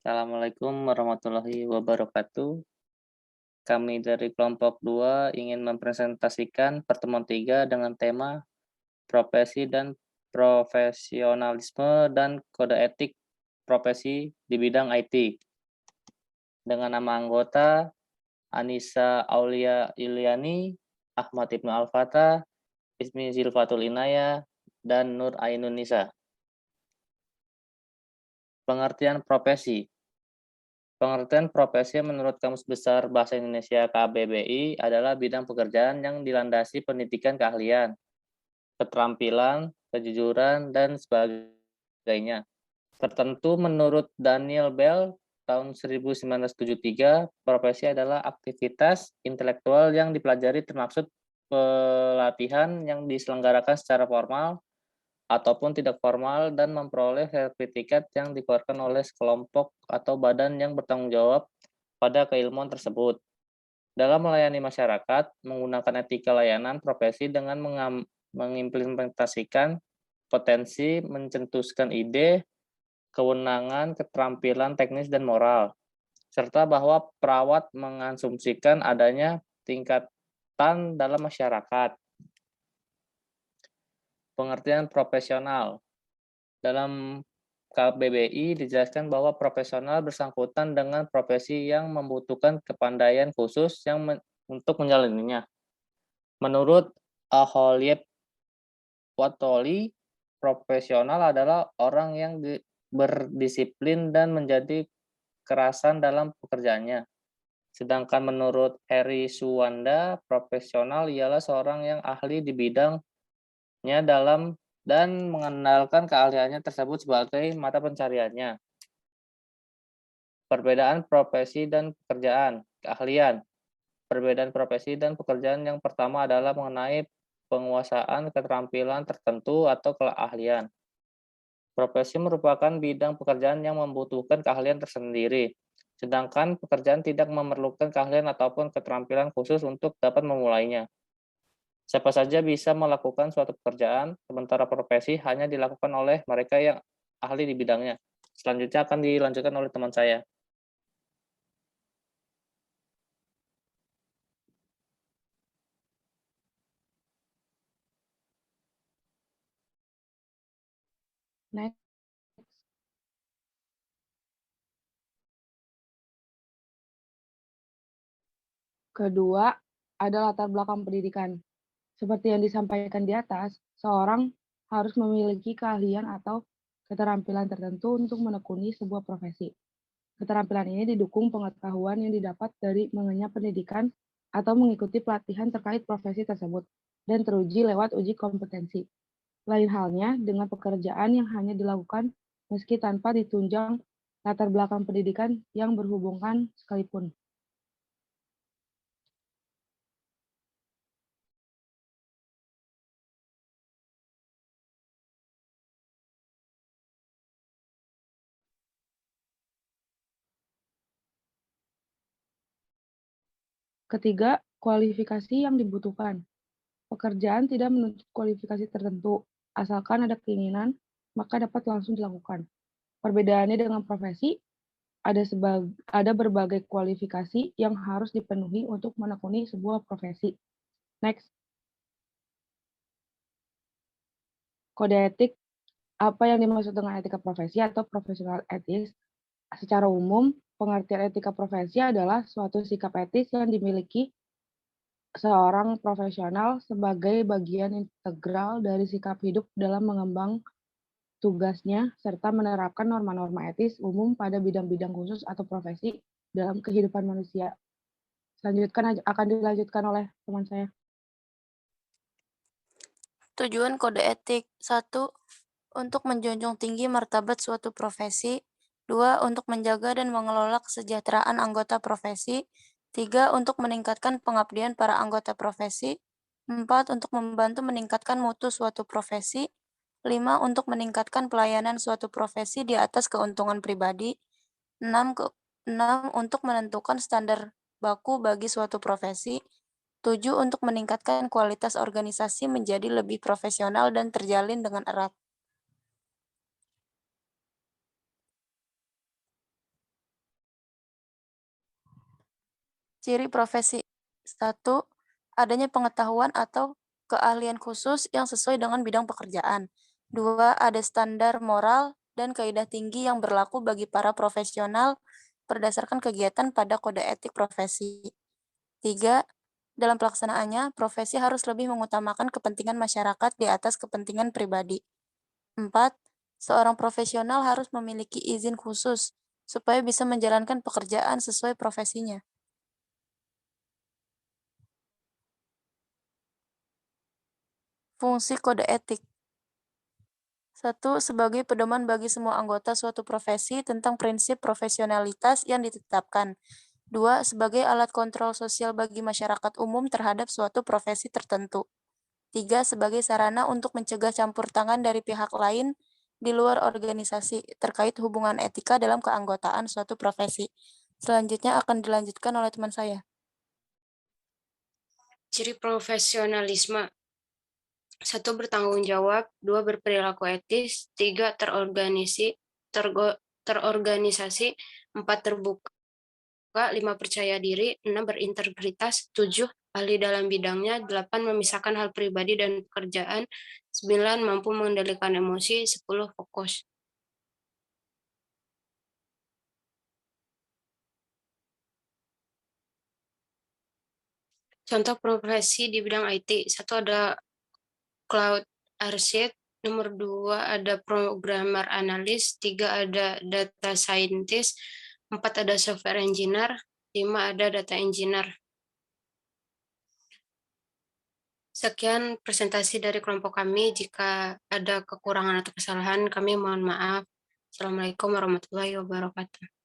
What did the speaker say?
Assalamualaikum warahmatullahi wabarakatuh. Kami dari kelompok 2 ingin mempresentasikan pertemuan 3 dengan tema profesi dan profesionalisme dan kode etik profesi di bidang IT. Dengan nama anggota Anissa Aulia Yuliani, Ahmad Ibnu Al-Fatah, Ismi Zilfatul Inaya, dan Nur Ainun Nisa. Pengertian profesi. Pengertian profesi menurut Kamus Besar Bahasa Indonesia KBBI adalah bidang pekerjaan yang dilandasi pendidikan keahlian, keterampilan, kejujuran, dan sebagainya. Tertentu menurut Daniel Bell tahun 1973, profesi adalah aktivitas intelektual yang dipelajari termaksud pelatihan yang diselenggarakan secara formal ataupun tidak formal dan memperoleh sertifikat yang dikeluarkan oleh sekelompok atau badan yang bertanggung jawab pada keilmuan tersebut. Dalam melayani masyarakat, menggunakan etika layanan profesi dengan mengimplementasikan potensi, mencetuskan ide, kewenangan, keterampilan teknis dan moral, serta bahwa perawat mengasumsikan adanya tingkatan dalam masyarakat. Pengertian profesional. Dalam KBBI dijelaskan bahwa profesional bersangkutan dengan profesi yang membutuhkan kepandaian khusus untuk menjalaninya. Menurut Aholiep Watoli, profesional adalah orang yang berdisiplin dan menjadi kerasan dalam pekerjaannya. Sedangkan menurut Heri Suwanda, profesional ialah seorang yang ahli di bidangnya dalam dan mengandalkan keahliannya tersebut sebagai mata pencariannya. Perbedaan profesi dan pekerjaan, keahlian. Perbedaan profesi dan pekerjaan yang pertama adalah mengenai penguasaan keterampilan tertentu atau keahlian. Profesi merupakan bidang pekerjaan yang membutuhkan keahlian tersendiri, sedangkan pekerjaan tidak memerlukan keahlian ataupun keterampilan khusus untuk dapat memulainya. Siapa saja bisa melakukan suatu pekerjaan, sementara profesi hanya dilakukan oleh mereka yang ahli di bidangnya. Selanjutnya akan dilanjutkan oleh teman saya. Next, kedua ada latar belakang pendidikan. Seperti yang disampaikan di atas, seorang harus memiliki keahlian atau keterampilan tertentu untuk menekuni sebuah profesi. Keterampilan ini didukung pengetahuan yang didapat dari mengenyam pendidikan atau mengikuti pelatihan terkait profesi tersebut dan teruji lewat uji kompetensi. Lain halnya dengan pekerjaan yang hanya dilakukan meski tanpa ditunjang latar belakang pendidikan yang berhubungan sekalipun. Ketiga, kualifikasi yang dibutuhkan. Pekerjaan tidak menuntut kualifikasi tertentu, asalkan ada keinginan, maka dapat langsung dilakukan. Perbedaannya dengan profesi, ada berbagai kualifikasi yang harus dipenuhi untuk menekuni sebuah profesi. Next, kode etik. Apa yang dimaksud dengan etika profesi atau profesional ethics? Secara umum, pengertian etika profesi adalah suatu sikap etis yang dimiliki seorang profesional sebagai bagian integral dari sikap hidup dalam mengembang tugasnya serta menerapkan norma-norma etis umum pada bidang-bidang khusus atau profesi dalam kehidupan manusia. Akan dilanjutkan oleh teman saya. Tujuan kode etik. 1. Untuk menjunjung tinggi martabat suatu profesi. 2. Untuk menjaga dan mengelola kesejahteraan anggota profesi. 3. Untuk meningkatkan pengabdian para anggota profesi. 4. Untuk membantu meningkatkan mutu suatu profesi. 5. Untuk meningkatkan pelayanan suatu profesi di atas keuntungan pribadi. 6. 6. Untuk menentukan standar baku bagi suatu profesi. 7. Untuk meningkatkan kualitas organisasi menjadi lebih profesional dan terjalin dengan erat. Ciri profesi. 1. Adanya pengetahuan atau keahlian khusus yang sesuai dengan bidang pekerjaan. 2. Ada standar moral dan kaidah tinggi yang berlaku bagi para profesional berdasarkan kegiatan pada kode etik profesi. 3. Dalam pelaksanaannya, profesi harus lebih mengutamakan kepentingan masyarakat di atas kepentingan pribadi. 4. Seorang profesional harus memiliki izin khusus supaya bisa menjalankan pekerjaan sesuai profesinya. Fungsi kode etik. 1. Sebagai pedoman bagi semua anggota suatu profesi tentang prinsip profesionalitas yang ditetapkan. 2. Sebagai alat kontrol sosial bagi masyarakat umum terhadap suatu profesi tertentu. 3. Sebagai sarana untuk mencegah campur tangan dari pihak lain di luar organisasi terkait hubungan etika dalam keanggotaan suatu profesi. Selanjutnya akan dilanjutkan oleh teman saya. Ciri profesionalisme. 1. Bertanggung jawab. 2. Berperilaku etis. 3. Terorganisasi. 4. Terbuka. 5. Percaya diri. 6. Berintegritas. 7. Ahli dalam bidangnya. 8. Memisahkan hal pribadi dan pekerjaan. 9. Mampu mengendalikan emosi. 10. Fokus. Contoh profesi di bidang IT. 1. Ada cloud architect. Nomor 2 ada programmer analis. 3 ada data scientist. 4 ada software engineer. 5 ada data engineer. Sekian presentasi dari kelompok kami. Jika ada kekurangan atau kesalahan, kami mohon maaf. Assalamualaikum warahmatullahi wabarakatuh.